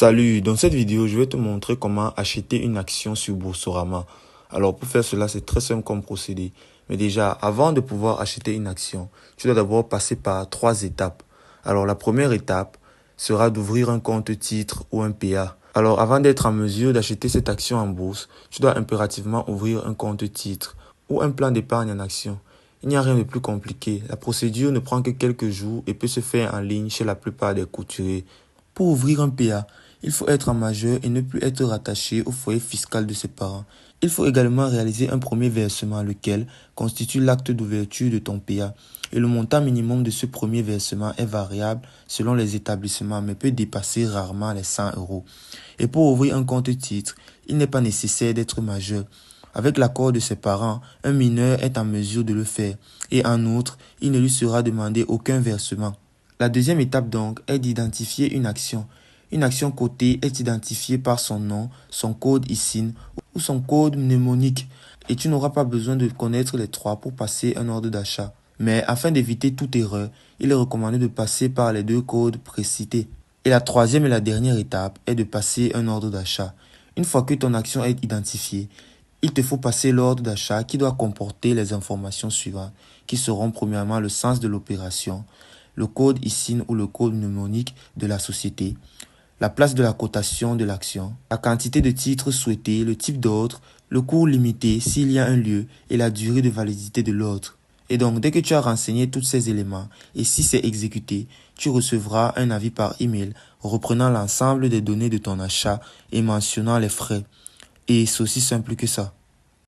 Salut, dans cette vidéo, je vais te montrer comment acheter une action sur Boursorama. Alors pour faire cela, c'est très simple comme procédé. Mais déjà, avant de pouvoir acheter une action, tu dois d'abord passer par 3 étapes. Alors la première étape sera d'ouvrir un compte titre ou un PA. Alors avant d'être en mesure d'acheter cette action en bourse, tu dois impérativement ouvrir un compte titre ou un plan d'épargne en action. Il n'y a rien de plus compliqué. La procédure ne prend que quelques jours et peut se faire en ligne chez la plupart des couturiers. Pour ouvrir un PA, il faut être un majeur et ne plus être rattaché au foyer fiscal de ses parents. Il faut également réaliser un premier versement, lequel constitue l'acte d'ouverture de ton PA. Et le montant minimum de ce premier versement est variable selon les établissements, mais peut dépasser rarement les 100 euros. Et pour ouvrir un compte titre, il n'est pas nécessaire d'être majeur. Avec l'accord de ses parents, un mineur est en mesure de le faire. Et en outre, il ne lui sera demandé aucun versement. La deuxième étape donc est d'identifier une action. Une action cotée est identifiée par son nom, son code ISIN ou son code mnémonique. Et tu n'auras pas besoin de connaître les trois pour passer un ordre d'achat. Mais afin d'éviter toute erreur, il est recommandé de passer par les 2 codes précités. Et la troisième et la dernière étape est de passer un ordre d'achat. Une fois que ton action est identifiée, il te faut passer l'ordre d'achat qui doit comporter les informations suivantes, qui seront premièrement le sens de l'opération, le code ISIN ou le code mnémonique de la société, la place de la cotation de l'action, la quantité de titres souhaités, le type d'ordre, le cours limité s'il y a un lieu et la durée de validité de l'ordre. Et donc, dès que tu as renseigné tous ces éléments et si c'est exécuté, tu recevras un avis par email reprenant l'ensemble des données de ton achat et mentionnant les frais. Et c'est aussi simple que ça.